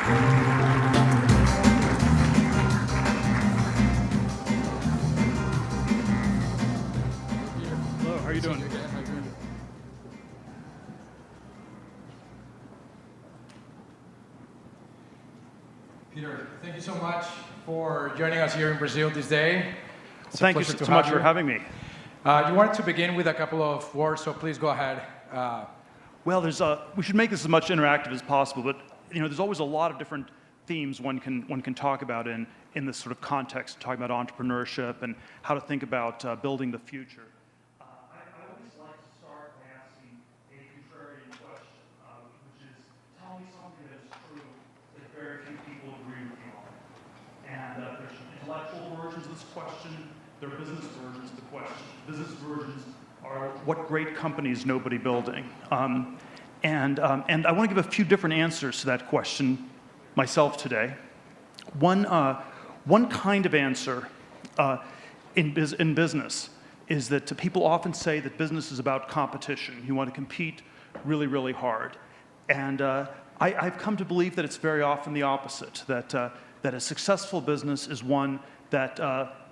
Hello, how are you doing? Peter, thank you so much for joining us here in Brazil this day. Thank you so much for having me. You wanted to begin with a couple of words, so please go ahead. Well, we should make this as much interactive as possible, but there's always a lot of different themes one can talk about in this sort of context, talking about entrepreneurship and how to think about building the future. I always like to start by asking a contrarian question, which is, tell me something that is true that very few people agree with you on. And there's intellectual versions of this question, there are business versions of the question. Business versions are what great companies nobody building. And I want to give a few different answers to that question myself today. One kind of answer in business is that people often say that business is about competition. You want to compete really, really hard. And I've come to believe that it's very often the opposite, that a successful business is one that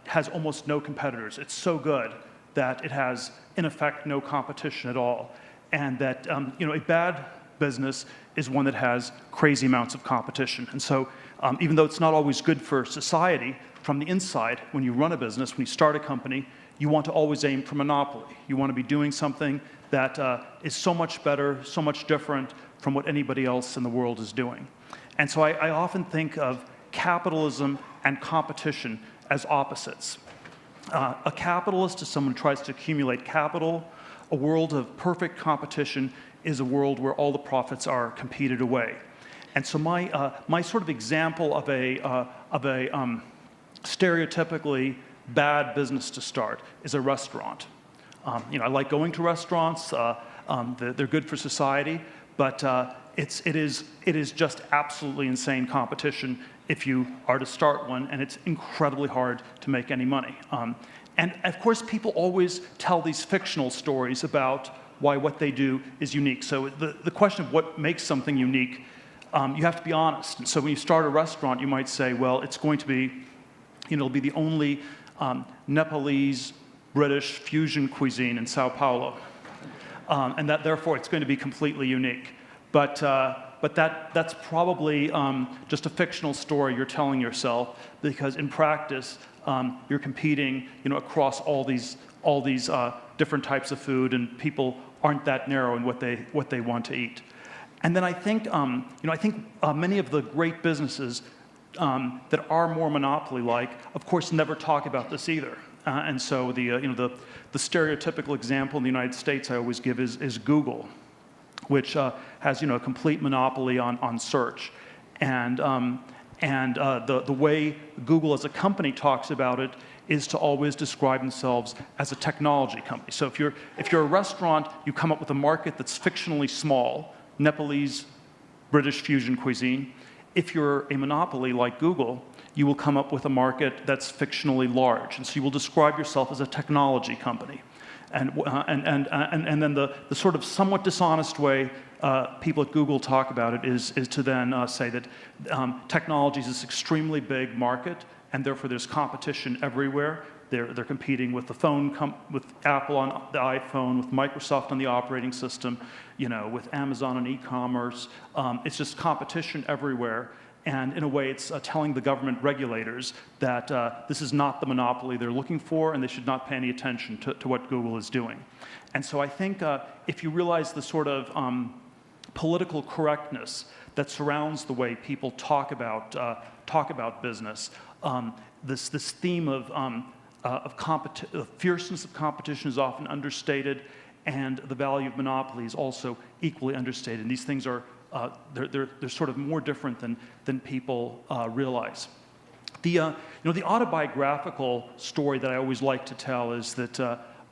has almost no competitors. It's so good that it has, in effect, no competition at all. And that a bad business is one that has crazy amounts of competition. And so even though it's not always good for society, from the inside, when you run a business, when you start a company, you want to always aim for monopoly. You want to be doing something that is so much better, so much different from what anybody else in the world is doing. And so I often think of capitalism and competition as opposites. A capitalist is someone who tries to accumulate capital. A world of perfect competition is a world where all the profits are competed away. And so my sort of example of a stereotypically bad business to start is a restaurant. I like going to restaurants. They're good for society, but it is just absolutely insane competition if you are to start one, and it's incredibly hard to make any money. And of course, people always tell these fictional stories about why what they do is unique. So the question of what makes something unique, you have to be honest. And so when you start a restaurant, you might say, well, it's going to be, it'll be the only Nepalese British fusion cuisine in Sao Paulo, and that therefore it's going to be completely unique. But that's probably just a fictional story you're telling yourself, because in practice you're competing, across all these different types of food, and people aren't that narrow in what they want to eat. And then I think many of the great businesses that are more monopoly-like, of course, never talk about this either. And so the stereotypical example in the United States I always give is Google, which has a complete monopoly on search, and the way Google as a company talks about it is to always describe themselves as a technology company. So if you're a restaurant, you come up with a market that's fictionally small, Nepalese British fusion cuisine. If you're a monopoly like Google, you will come up with a market that's fictionally large, and so you will describe yourself as a technology company. And then the sort of somewhat dishonest way people at Google talk about it is to then say that technology is this extremely big market, and therefore there's competition everywhere. They're competing with the phone, with Apple on the iPhone, with Microsoft on the operating system, with Amazon on e-commerce. It's just competition everywhere. And in a way, it's telling the government regulators that this is not the monopoly they're looking for, and they should not pay any attention to what Google is doing. And so I think if you realize the sort of political correctness that surrounds the way people talk about business, this theme of fierceness of competition is often understated, and the value of monopoly is also equally understated. And these things are they're sort of more different than people realize. The autobiographical story that I always like to tell is that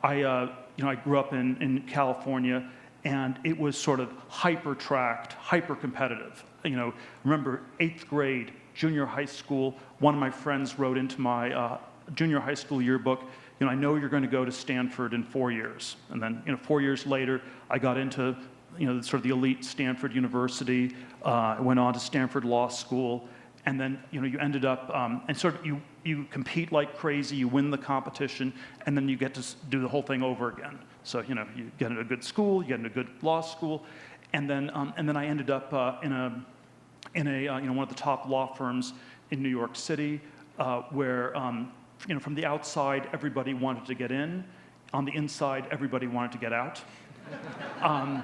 I grew up in California, and it was sort of hyper-tracked, hyper-competitive. Remember 8th grade, junior high school, one of my friends wrote into my junior high school yearbook, I know you're going to go to Stanford in 4 years. And then 4 years later, I got into sort of the elite Stanford University. I went on to Stanford Law School, and then you ended up and sort of you compete like crazy, you win the competition, and then you get to do the whole thing over again. So you get into a good school, you get into a good law school, and then I ended up in one of the top law firms in New York City, where from the outside everybody wanted to get in, on the inside everybody wanted to get out, I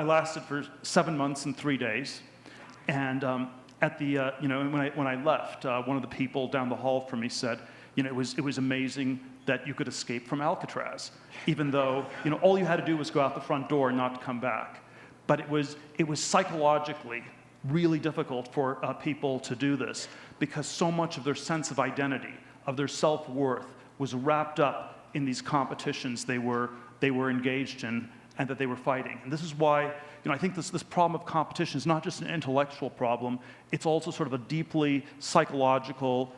lasted for 7 months and 3 days, and when I left, one of the people down the hall from me said, it was amazing that you could escape from Alcatraz, even though all you had to do was go out the front door and not come back. But it was psychologically really difficult for people to do this, because so much of their sense of identity, of their self-worth, was wrapped up in these competitions they were engaged in and that they were fighting. And this is why I think this problem of competition is not just an intellectual problem, it's also sort of a deeply psychological,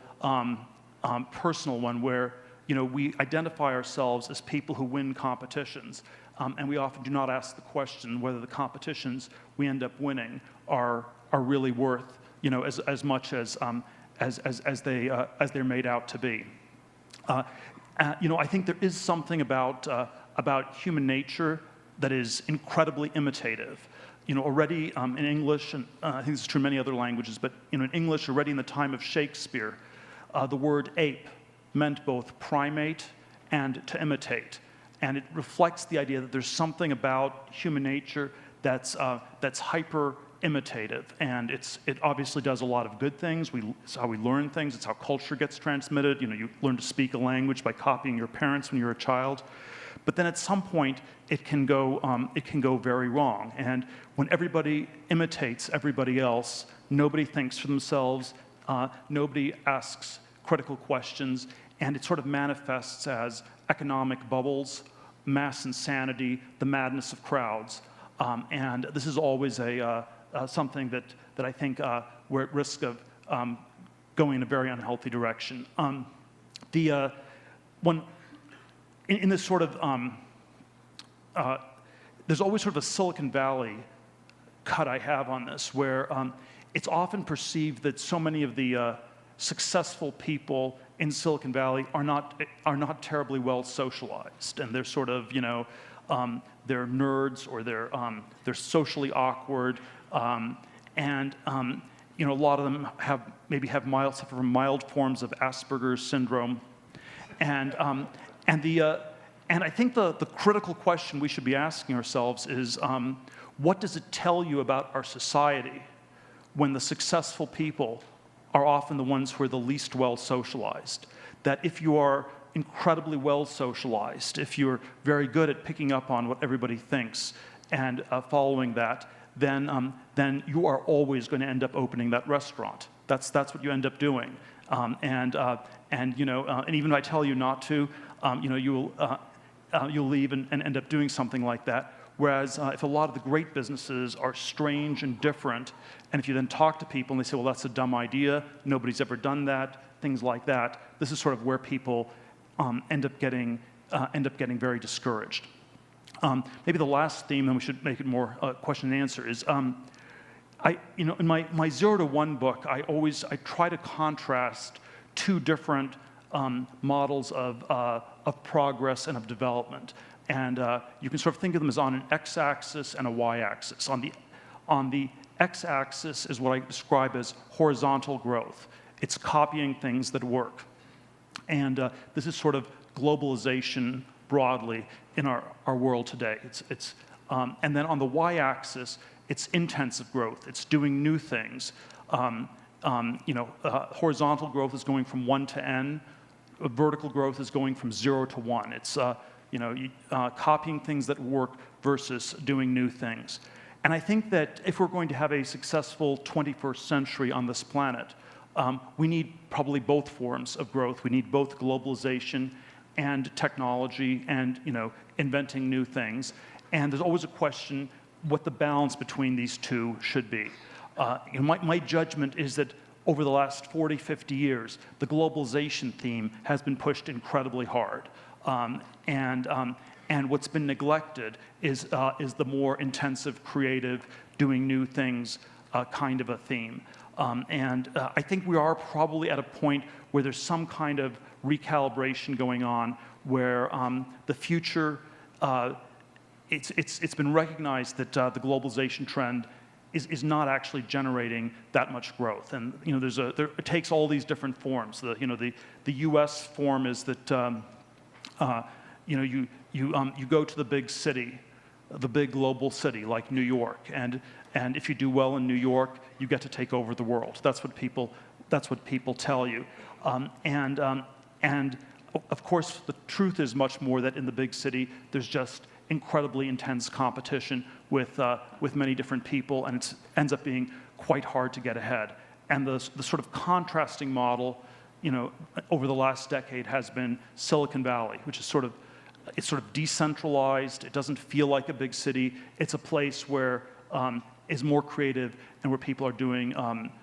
personal one, where we identify ourselves as people who win competitions, and we often do not ask the question whether the competitions we end up winning are really worth as much as they're made out to be. I think there is something about human nature that is incredibly imitative. Already in English, and I think this is true in many other languages, but in English, already in the time of Shakespeare, the word ape meant both primate and to imitate. And it reflects the idea that there's something about human nature that's hyper-imitative. And it obviously does a lot of good things. It's how we learn things. It's how culture gets transmitted. You learn to speak a language by copying your parents when you're a child. But then at some point, it can go very wrong. And when everybody imitates everybody else, nobody thinks for themselves, nobody asks critical questions, and it sort of manifests as economic bubbles, mass insanity, the madness of crowds. And this is always something that I think we're at risk of going in a very unhealthy direction. In this sort of, there's always sort of a Silicon Valley cut I have on this, where it's often perceived that so many of the successful people in Silicon Valley are not terribly well socialized, and they're sort of they're nerds, or they're socially awkward, and a lot of them suffer from mild forms of Asperger's syndrome, and I think the critical question we should be asking ourselves is, what does it tell you about our society when the successful people are often the ones who are the least well socialized? That if you are incredibly well socialized, if you're very good at picking up on what everybody thinks and following that, then you are always going to end up opening that restaurant. That's what you end up doing. And even if I tell you not to, you'll leave and end up doing something like that. Whereas if a lot of the great businesses are strange and different, and if you then talk to people and they say, well, that's a dumb idea, nobody's ever done that, things like that, this is sort of where people end up getting very discouraged. Maybe the last theme, and we should make it more question and answer, is in my 0 to 1 book, I try to contrast two different models of progress and of development. And you can sort of think of them as on an x-axis and a y-axis. On the x-axis is what I describe as horizontal growth. It's copying things that work. And this is sort of globalization broadly in our world today. And then on the y-axis, it's intensive growth. It's doing new things. Horizontal growth is going from 1 to n. Vertical growth is going from 0 to 1. It's copying things that work versus doing new things. And I think that if we're going to have a successful 21st century on this planet, we need probably both forms of growth. We need both globalization and technology and inventing new things. And there's always a question what the balance between these two should be. My judgment is that over the last 40, 50 years, the globalization theme has been pushed incredibly hard. And what's been neglected is the more intensive, creative, doing new things kind of a theme. I think we are probably at a point where there's some kind of recalibration going on, where the future, it's been recognized that the globalization trend is not actually generating that much growth. And it takes all these different forms. The U.S. form is that you go to the big city, the big global city like New York, and if you do well in New York, you get to take over the world. That's what people tell you. And of course, the truth is much more that in the big city, there's just incredibly intense competition with many different people, and it ends up being quite hard to get ahead. And the sort of contrasting model, over the last decade has been Silicon Valley, which is it's sort of decentralized. It doesn't feel like a big city. It's a place where is more creative and where people are doing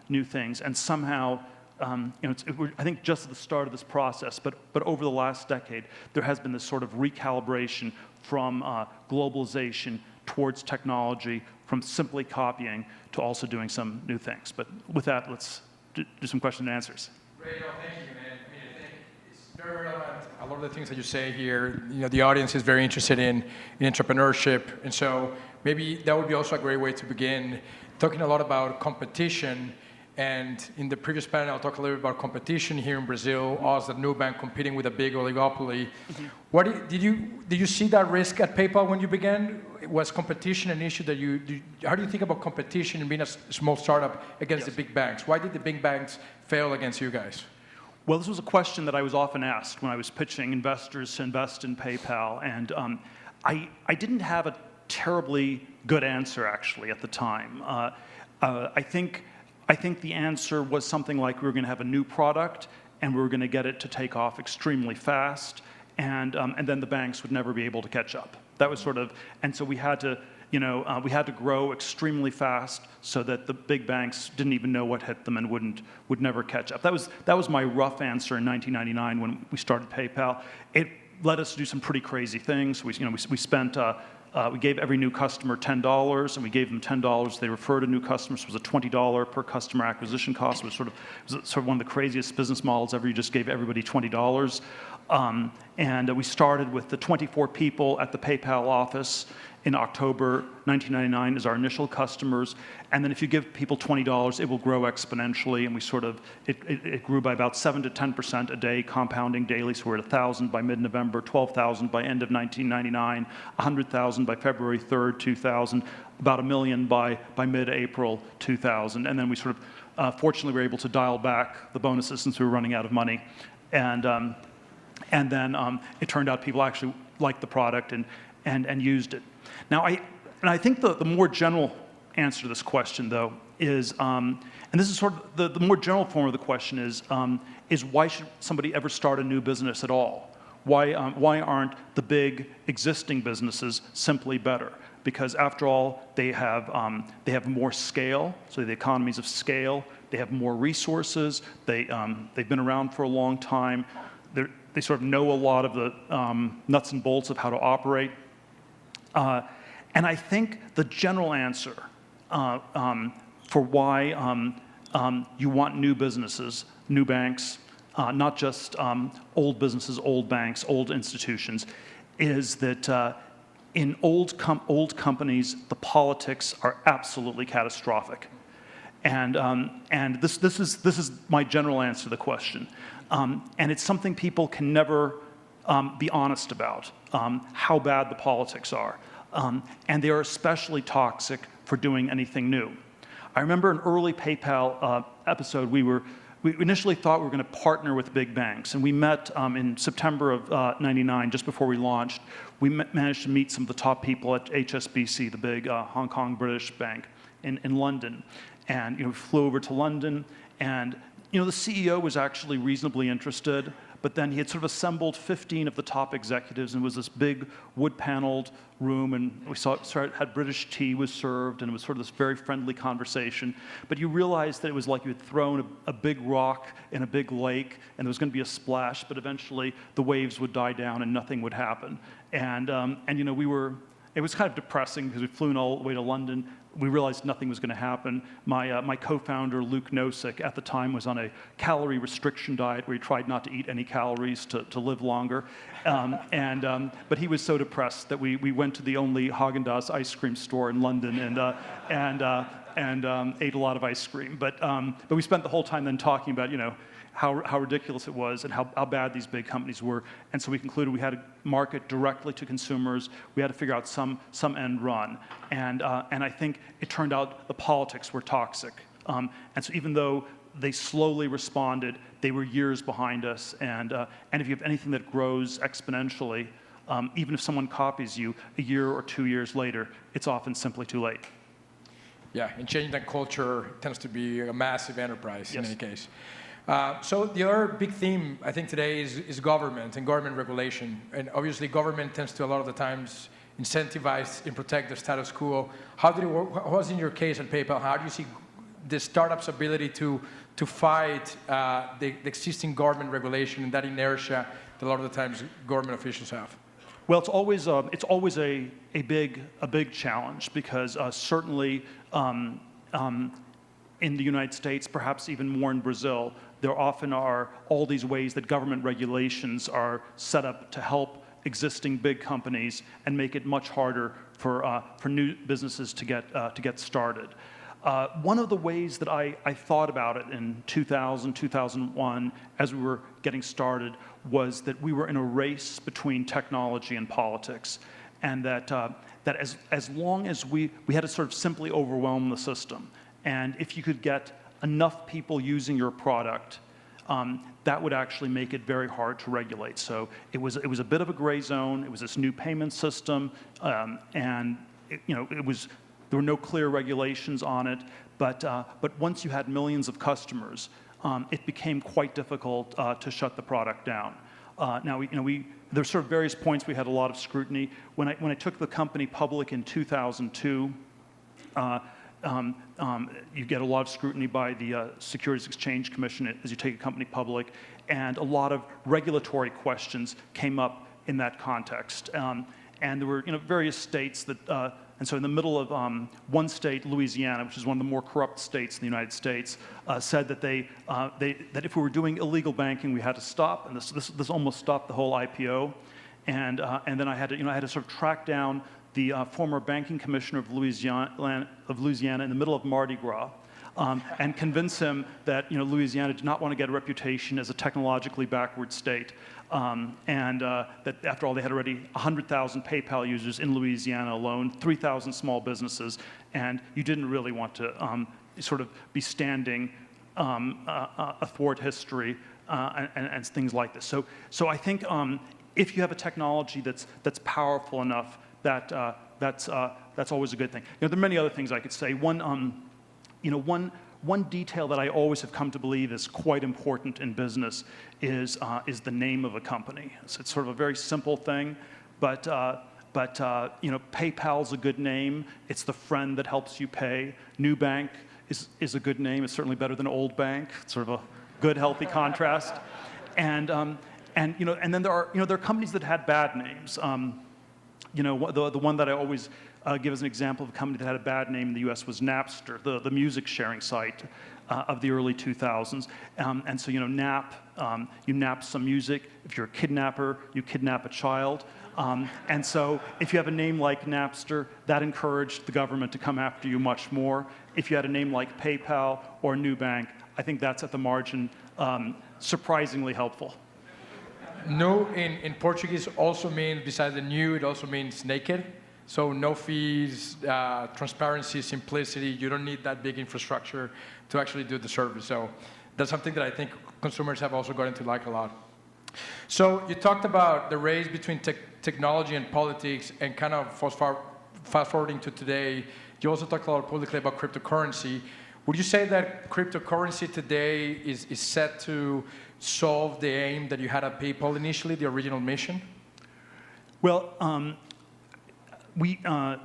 new things. And somehow, I think just at the start of this process, but over the last decade, there has been this sort of recalibration from globalization towards technology, from simply copying to also doing some new things. But with that, let's do some question and answers. Great, thank you, man. I think it's very relevant. A lot of the things that you say here, the audience is very interested in entrepreneurship, and so maybe that would be also a great way to begin, talking a lot about competition. And in the previous panel, I'll talk a little bit about competition here in Brazil, us at Nubank competing with a big oligopoly. Mm-hmm. Did you see that risk at PayPal when you began? Was competition an issue that how do you think about competition and being a small startup against the big banks? Why did the big banks fail against you guys? Well, this was a question that I was often asked when I was pitching investors to invest in PayPal, and I didn't have a terribly good answer, actually, at the time. I think the answer was something like we were going to have a new product, and we were going to get it to take off extremely fast, and then the banks would never be able to catch up. That was and so we had to grow extremely fast so that the big banks didn't even know what hit them and would never catch up. That was my rough answer in 1999 when we started PayPal. It led us to do some pretty crazy things. We spent. We gave every new customer $10, and we gave them $10. They referred a new customer, so it was a $20 per customer acquisition cost. It was sort of one of the craziest business models ever. You just gave everybody $20. And we started with the 24 people at the PayPal office in October 1999 as our initial customers. And then if you give people $20, it will grow exponentially. And it grew by about 7 to 10% a day, compounding daily. So we're at 1,000 by mid-November, 12,000 by end of 1999, 100,000 by February 3rd, 2000, about 1 million by mid-April 2000. And then we fortunately were able to dial back the bonuses since we were running out of money. And then it turned out people actually liked the product and used it. Now, I think the more general answer to this question, though, is, and this is sort of the more general form of the question is why should somebody ever start a new business at all? Why aren't the big existing businesses simply better? Because after all, they have more scale, so the economies of scale. They have more resources. They've been around for a long time. They sort of know a lot of the nuts and bolts of how to operate. And I think the general answer for why you want new businesses, new banks, not just old businesses, old banks, old institutions, is that in old companies, the politics are absolutely catastrophic. And this is my general answer to the question. And it's something people can never be honest about, how bad the politics are. And they are especially toxic for doing anything new. I remember an early PayPal episode, we initially thought we were going to partner with big banks. And we met in September of '99, just before we launched. We managed to meet some of the top people at HSBC, the big Hong Kong British bank in London. And we flew over to London, and the CEO was actually reasonably interested, but then he had sort of assembled 15 of the top executives, and it was this big wood-paneled room, and we had British tea was served, and it was sort of this very friendly conversation. But you realized that it was like you had thrown a big rock in a big lake, and there was going to be a splash, but eventually the waves would die down and nothing would happen. And you know, it was kind of depressing because we flew in all the way to London. We realized nothing was going to happen. My co-founder, Luke Nosek, at the time was on a calorie restriction diet where he tried not to eat any calories to live longer. But he was so depressed that we went to the only Haagen-Dazs ice cream store in London and ate a lot of ice cream. But we spent the whole time then talking about, you know, how ridiculous it was and how bad these big companies were. And so we concluded we had to market directly to consumers. We had to figure out some end run. And I think it turned out the politics were toxic. And so even though they slowly responded, they were years behind us. And if you have anything that grows exponentially, even if someone copies you a year or 2 years later, it's often simply too late. Yeah, and changing that culture tends to be a massive enterprise in Yes. any case. So the other big theme, I think, today is government and government regulation. And obviously, government tends to, a lot of the times, incentivize and protect the status quo. How did it work? What was in your case at PayPal? How do you see the startup's ability to fight the existing government regulation and that inertia that a lot of the times government officials have? Well, it's always a big challenge because certainly in the United States, perhaps even more in Brazil, there often are all these ways that government regulations are set up to help existing big companies and make it much harder for new businesses to get started. One of the ways that I thought about it in 2000, 2001, as we were getting started, was that we were in a race between technology and politics, and that as long as we had to sort of simply overwhelm the system, and if you could get enough people using your product, that would actually make it very hard to regulate. So it was a bit of a gray zone. It was this new payment system, and there were no clear regulations on it. But once you had millions of customers, it became quite difficult to shut the product down. There's sort of various points we had a lot of scrutiny. When I took the company public in 2002. You get a lot of scrutiny by the Securities Exchange Commission as you take a company public, and a lot of regulatory questions came up in that context. And there were various states that, and so in the middle of one state, Louisiana, which is one of the more corrupt states in the United States, said that that if we were doing illegal banking, we had to stop, and this almost stopped the whole IPO. And then I had to sort of track down the former banking commissioner of Louisiana in the middle of Mardi Gras, and convince him that Louisiana did not want to get a reputation as a technologically backward state, and that after all they had already 100,000 PayPal users in Louisiana alone, 3,000 small businesses, and you didn't really want to sort of be standing athwart history and things like this. So I think if you have a technology that's powerful enough, that's always a good thing. There are many other things I could say. One detail that I always have come to believe is quite important in business is the name of a company. So it's sort of a very simple thing, but PayPal's a good name. It's the friend that helps you pay. Nubank is a good name. It's certainly better than Old Bank. It's sort of a good, healthy contrast. And then there are companies that had bad names. The one that I always give as an example of a company that had a bad name in the U.S. was Napster, the music sharing site of the early 2000s. And so, nap, you nap some music. If you're a kidnapper, you kidnap a child. And so if you have a name like Napster, that encouraged the government to come after you much more. If you had a name like PayPal or Nubank, I think that's at the margin surprisingly helpful. No, in Portuguese also means, besides the new, it also means naked. So no fees, transparency, simplicity. You don't need that big infrastructure to actually do the service. So that's something that I think consumers have also gotten to like a lot. So you talked about the race between technology and politics, and kind of fast forwarding to today, you also talked a lot publicly about cryptocurrency. Would you say that cryptocurrency today is set to solve the aim that you had at PayPal initially, the original mission? Well, we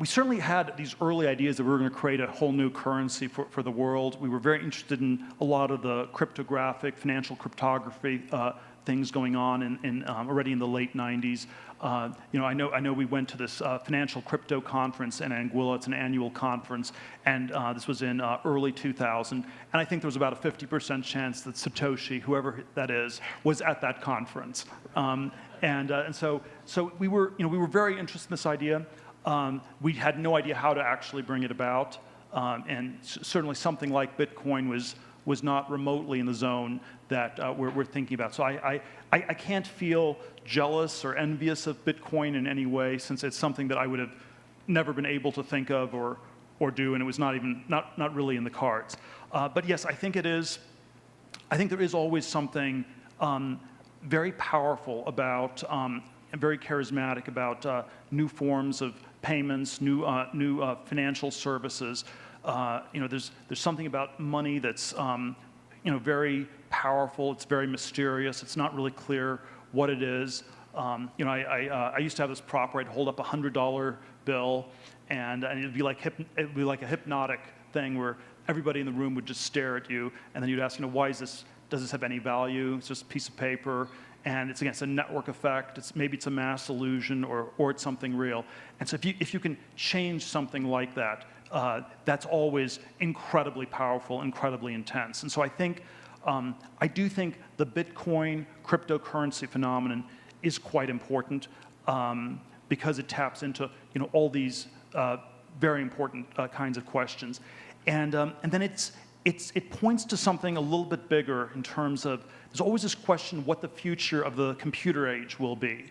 certainly had these early ideas that we were going to create a whole new currency for the world. We were very interested in a lot of the cryptographic, financial cryptography things going on already in the late 90s. I know we went to this financial crypto conference in Anguilla. It's an annual conference, and this was in early 2000. And I think there was about a 50% chance that Satoshi, whoever that is, was at that conference. And so we were very interested in this idea. We had no idea how to actually bring it about, and certainly something like Bitcoin was not remotely in the zone that we're thinking about. So I can't feel jealous or envious of Bitcoin in any way, since it's something that I would have never been able to think of or do, and it was not really in the cards. But yes, I think there is always something very powerful about and very charismatic about new forms of payments, new financial services. There's something about money that's very powerful. It's very mysterious. It's not really clear what it is. I used to have this prop where I'd hold up a $100 bill, and it'd be like a hypnotic thing where everybody in the room would just stare at you, and then you'd ask, why is this? Does this have any value? It's just a piece of paper. And it's against a network effect. Maybe it's a mass illusion, or it's something real. And so if you can change something like that, that's always incredibly powerful, incredibly intense. And so I do think the Bitcoin cryptocurrency phenomenon is quite important because it taps into all these very important kinds of questions, and then it points to something a little bit bigger in terms of, there's always this question what the future of the computer age will be.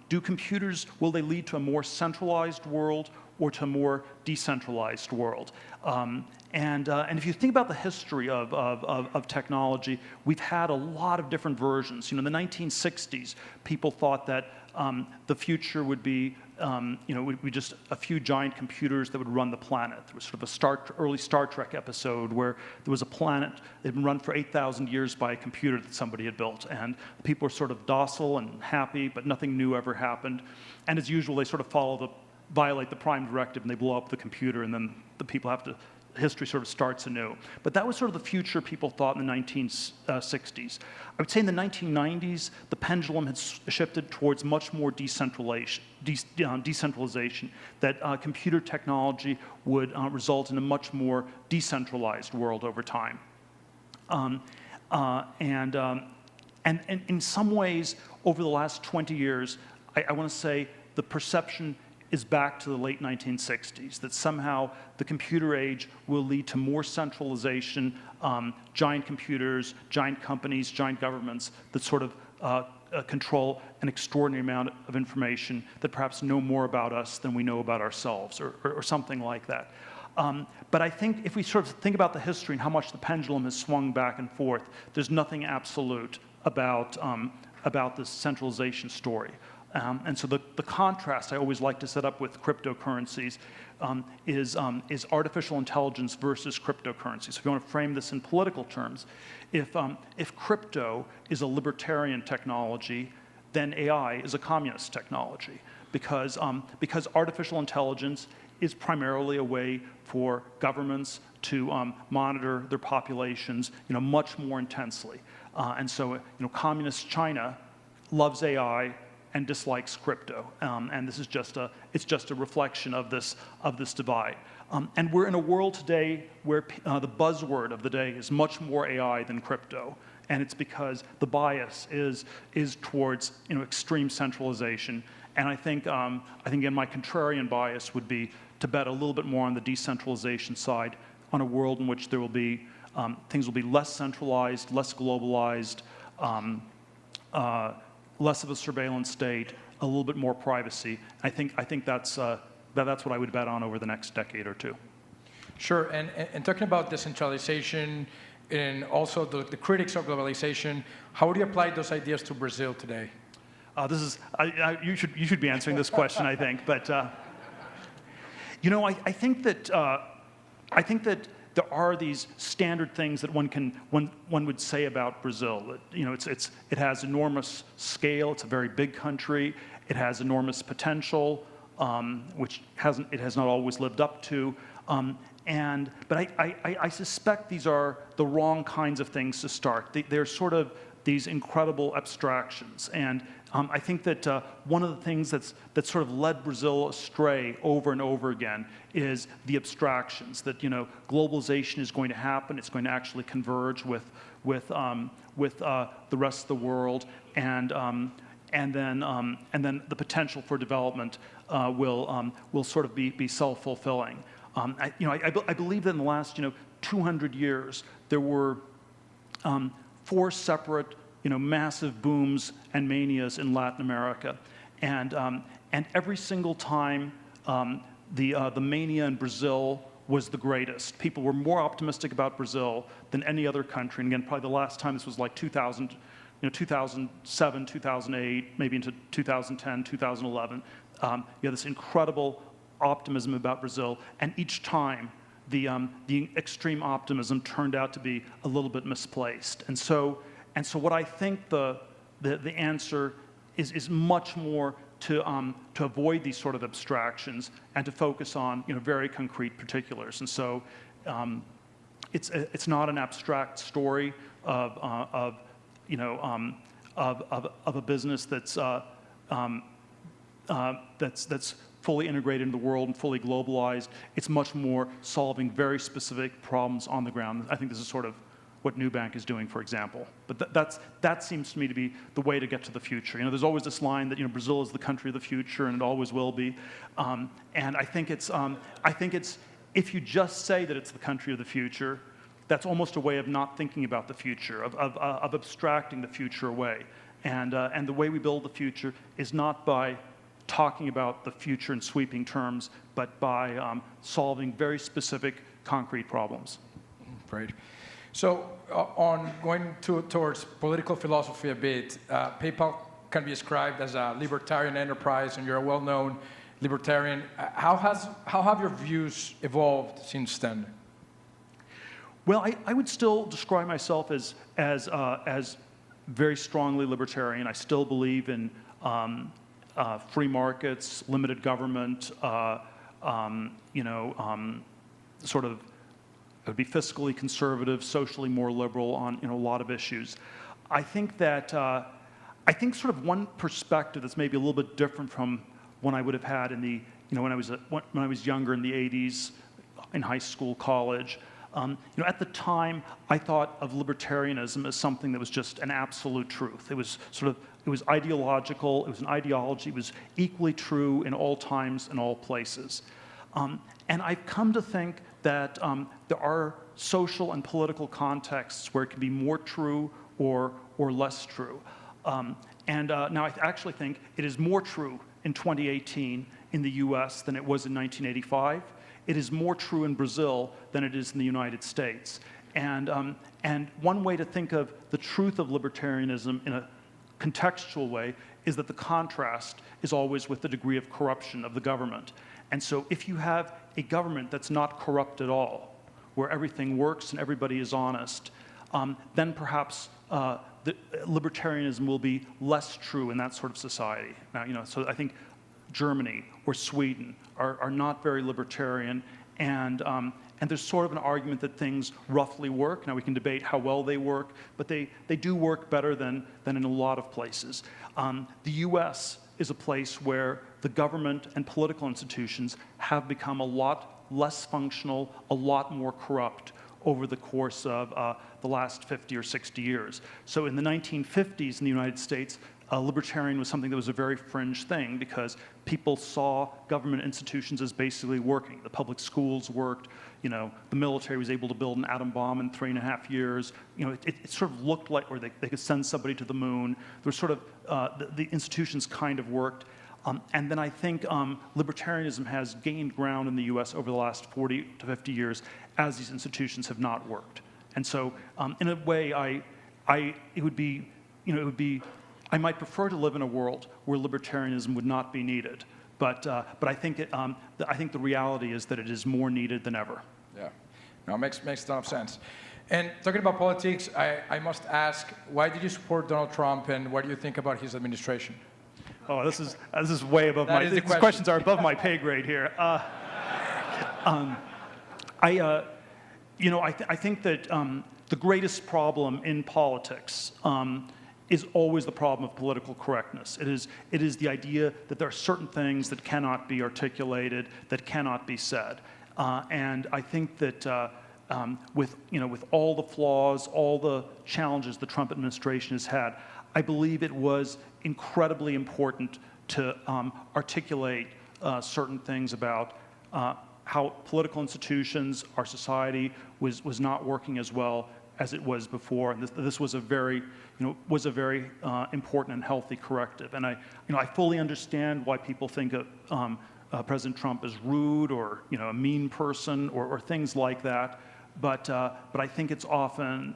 Do computers, will they lead to a more centralized world or to a more decentralized world? And if you think about the history of technology, we've had a lot of different versions. In the 1960s, people thought that the future would be just a few giant computers that would run the planet. There was sort of early Star Trek episode where there was a planet that had been run for 8,000 years by a computer that somebody had built, and people were sort of docile and happy, but nothing new ever happened. And as usual, they sort of violate the prime directive, and they blow up the computer, and then the people history sort of starts anew. But that was sort of the future people thought in the 1960s. I would say in the 1990s, the pendulum had shifted towards much more decentralization, that computer technology would result in a much more decentralized world over time. And in some ways, over the last 20 years, I want to say the perception is back to the late 1960s, that somehow the computer age will lead to more centralization, giant computers, giant companies, giant governments that sort of control an extraordinary amount of information that perhaps know more about us than we know about ourselves, or something like that. But I think if we sort of think about the history and how much the pendulum has swung back and forth, there's nothing absolute about this centralization story. And so the contrast I always like to set up with cryptocurrencies is artificial intelligence versus cryptocurrency. So if you want to frame this in political terms, if crypto is a libertarian technology, then AI is a communist technology, because artificial intelligence is primarily a way for governments to monitor their populations, much more intensely. And so, communist China loves AI and dislikes crypto, and this is just a reflection of this divide. And we're in a world today where the buzzword of the day is much more AI than crypto, and it's because the bias is towards extreme centralization. And I think again, my contrarian bias would be to bet a little bit more on the decentralization side, on a world in which there will be things will be less centralized, less globalized. Less of a surveillance state, a little bit more privacy. I think that's what I would bet on over the next decade or two. Sure, and talking about decentralization and also the critics of globalization, how would you apply those ideas to Brazil today? You should be answering this question, I think. But I think that there are these standard things that one would say about Brazil. That, it has enormous scale. It's a very big country. It has enormous potential, which it has not always lived up to. But I suspect these are the wrong kinds of things to start. They're sort of these incredible abstractions. And I think that one of the things that sort of led Brazil astray over and over again is the abstractions, that globalization is going to happen, it's going to actually converge with the rest of the world, and then the potential for development will sort of be self-fulfilling. I believe that in the last 200 years there were 4 separate massive booms and manias in Latin America, and every single time the mania in Brazil was the greatest. People were more optimistic about Brazil than any other country. And again, probably the last time this was like 2007, 2008, maybe into 2010, 2011. You have this incredible optimism about Brazil, and each time the extreme optimism turned out to be a little bit misplaced. And so what I think the answer is much more to avoid these sort of abstractions and to focus on very concrete particulars. And so it's not an abstract story of a business that's fully integrated into the world and fully globalized. It's much more solving very specific problems on the ground. I think this is sort of what Nubank is doing, for example. But that seems to me to be the way to get to the future. There's always this line that Brazil is the country of the future, and it always will be. And I think it's if you just say that it's the country of the future, that's almost a way of not thinking about the future, of abstracting the future away. And the way we build the future is not by talking about the future in sweeping terms, but by solving very specific, concrete problems. Great. So on going towards political philosophy a bit, PayPal can be described as a libertarian enterprise, and you're a well-known libertarian. How have your views evolved since then? Well, I would still describe myself as very strongly libertarian. I still believe in free markets, limited government, sort of be fiscally conservative, socially more liberal on a lot of issues. I think that sort of one perspective that's maybe a little bit different from one I would have had in the when I was younger in the 80s, in high school, college. At the time, I thought of libertarianism as something that was just an absolute truth. It was ideological. It was an ideology. It was equally true in all times and all places. And I've come to think that there are social and political contexts where it can be more true or less true. Now I actually think it is more true in 2018 in the US than it was in 1985. It is more true in Brazil than it is in the United States. And one way to think of the truth of libertarianism in a contextual way is that the contrast is always with the degree of corruption of the government. And so if you have a government that's not corrupt at all, where everything works and everybody is honest, then perhaps the libertarianism will be less true in that sort of society. Now, so I think Germany or Sweden are not very libertarian, and there's sort of an argument that things roughly work. Now we can debate how well they work, but they do work better than in a lot of places. The US is a place where the government and political institutions have become a lot less functional, a lot more corrupt over the course of the last 50 or 60 years. So in the 1950s in the United States, libertarian was something that was a very fringe thing because people saw government institutions as basically working. The public schools worked, the military was able to build an atom bomb in 3.5 years. It sort of looked like, or they could send somebody to the moon. There was sort of, the institutions kind of worked. And then I think libertarianism has gained ground in the US over the last 40 to 50 years as these institutions have not worked. And so in a way, I might prefer to live in a world where libertarianism would not be needed, but I think the reality is that it is more needed than ever. Yeah, No, makes a ton of sense. And talking about politics, I must ask, why did you support Donald Trump, and what do you think about his administration? Oh, this is way above my. These questions are above my pay grade here. I think that the greatest problem in politics is always the problem of political correctness. It is the idea that there are certain things that cannot be articulated, that cannot be said, and I think that with all the flaws, all the challenges the Trump administration has had, I believe it was incredibly important to articulate certain things about how political institutions, our society, was not working as well as it was before, and this was a very important and healthy corrective. And I fully understand why people think of President Trump as rude or a mean person or things like that, but I think it's often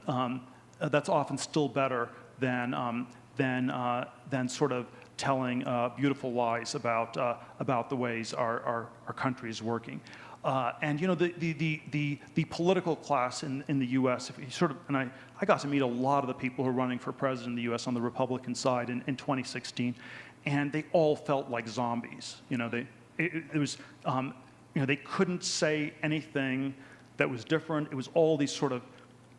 that's often still better than sort of telling beautiful lies about the ways our country is working. And the political class in the U.S. If you I got to meet a lot of the people who are running for president in the U.S. on the Republican side in 2016, and they all felt like zombies. They couldn't say anything that was different. It was all these sort of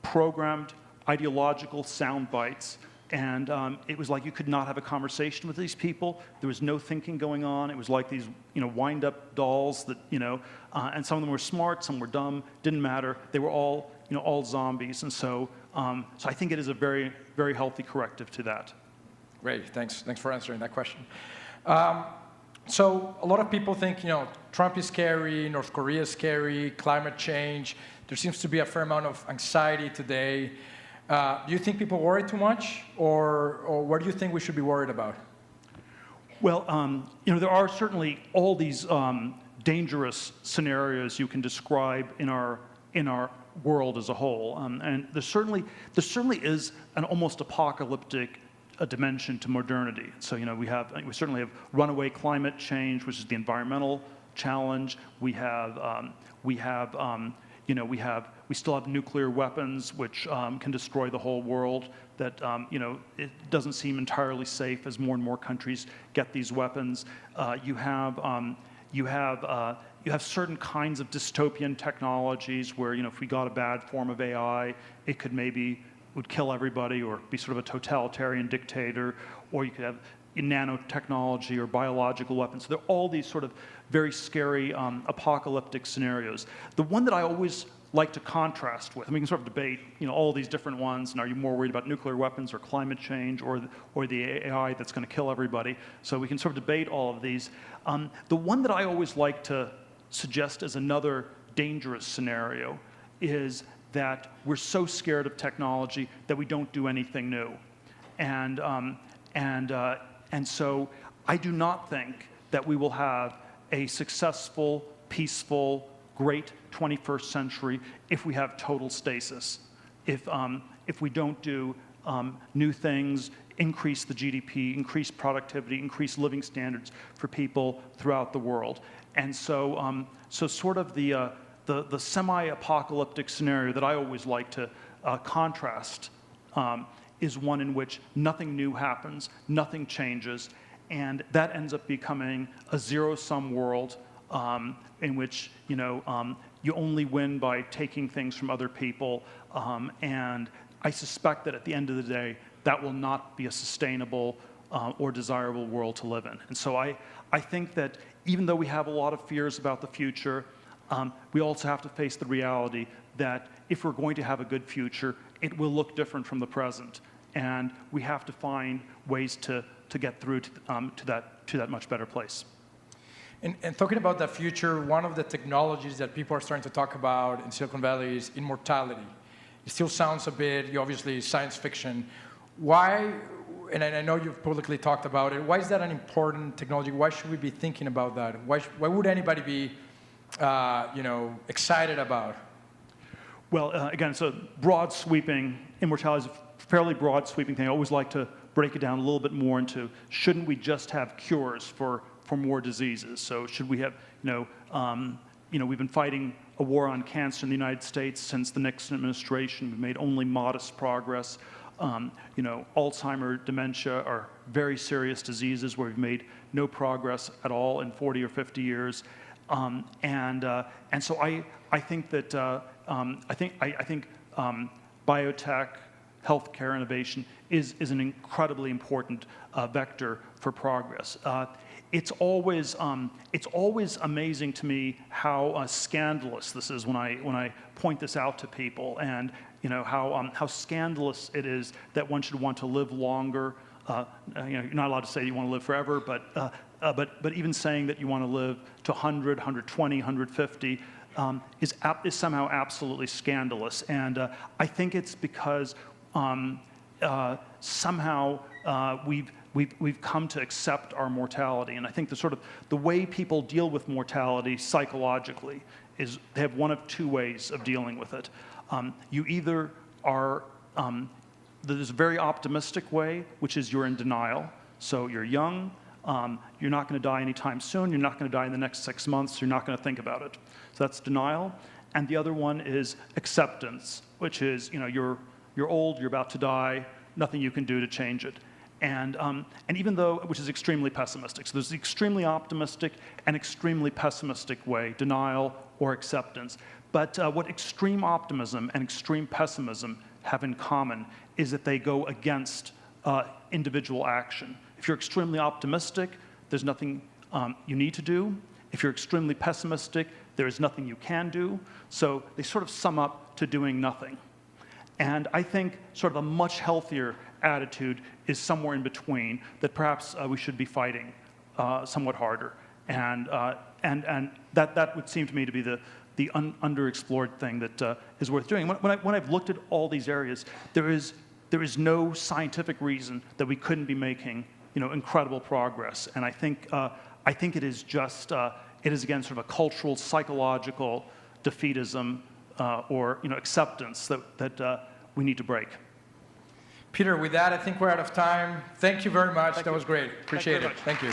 programmed ideological sound bites. And it was like you could not have a conversation with these people. There was no thinking going on. It was like these, wind-up dolls that, and some of them were smart, some were dumb. Didn't matter. They were all, all zombies. And so I think it is a very, very healthy corrective to that. Great. Thanks for answering that question. So a lot of people think, Trump is scary, North Korea is scary, climate change. There seems to be a fair amount of anxiety today. Do you think people worry too much, or what do you think we should be worried about? Well, there are certainly all these dangerous scenarios you can describe in our world as a whole, and there certainly is an almost apocalyptic dimension to modernity. So we certainly have runaway climate change, which is the environmental challenge. We still have nuclear weapons, which can destroy the whole world. That it doesn't seem entirely safe as more and more countries get these weapons. You have certain kinds of dystopian technologies where if we got a bad form of AI, it would kill everybody or be sort of a totalitarian dictator, or you could have nanotechnology or biological weapons. So there are all these sort of very scary apocalyptic scenarios. The one that I always like to contrast with, and we can sort of debate, all these different ones, and are you more worried about nuclear weapons or climate change or the AI that's going to kill everybody? So we can sort of debate all of these. The one that I always like to suggest as another dangerous scenario is that we're so scared of technology that we don't do anything new. And so I do not think that we will have a successful, peaceful, great 21st century if we have total stasis. If we don't do new things, increase the GDP, increase productivity, increase living standards for people throughout the world. And so sort of the semi-apocalyptic scenario that I always like to contrast is one in which nothing new happens, nothing changes, and that ends up becoming a zero-sum world in which you only win by taking things from other people, and I suspect that at the end of the day, that will not be a sustainable or desirable world to live in. And so I think that even though we have a lot of fears about the future, we also have to face the reality that if we're going to have a good future, it will look different from the present, and we have to find ways to get through to that much better place. And talking about that future, one of the technologies that people are starting to talk about in Silicon Valley is immortality. It still sounds a bit, obviously, science fiction. Why, and I know you've publicly talked about it, why is that an important technology? Why should we be thinking about that? Why would anybody be excited about? Well, again, it's a broad sweeping, immortality is a fairly broad sweeping thing. I always like to break it down a little bit more into, shouldn't we just have cures for more diseases? So should we have, we've been fighting a war on cancer in the United States since the Nixon administration. We've made only modest progress. Alzheimer's, dementia are very serious diseases where we've made no progress at all in 40 or 50 years. And so I think that I think biotech, healthcare innovation is an incredibly important vector for progress. It's always amazing to me how scandalous this is when I point this out to people, and how scandalous it is that one should want to live longer. You're not allowed to say you want to live forever, but even saying that you want to live to 100, 120, 150 is somehow absolutely scandalous. And I think it's because somehow we've come to accept our mortality. And I think the way people deal with mortality psychologically is they have one of two ways of dealing with it. You either are, there's a very optimistic way, which is you're in denial. So you're young, you're not going to die anytime soon, you're not going to die in the next 6 months, you're not going to think about it. So that's denial. And the other one is acceptance, which is, you're old, you're about to die, nothing you can do to change it. And even though, which is extremely pessimistic. So there's the extremely optimistic and extremely pessimistic way, denial or acceptance. But what extreme optimism and extreme pessimism have in common is that they go against individual action. If you're extremely optimistic, there's nothing you need to do. If you're extremely pessimistic, there is nothing you can do. So they sort of sum up to doing nothing. And I think sort of a much healthier attitude is somewhere in between, that perhaps we should be fighting somewhat harder. And that would seem to me to be the underexplored thing that is worth doing. When I've looked at all these areas, there is no scientific reason that we couldn't be making incredible progress. And I think it is just it is again sort of a cultural, psychological defeatism or acceptance that we need to break. Peter, with that, I think we're out of time. Thank you very much. That was great. Appreciate it. Thank you.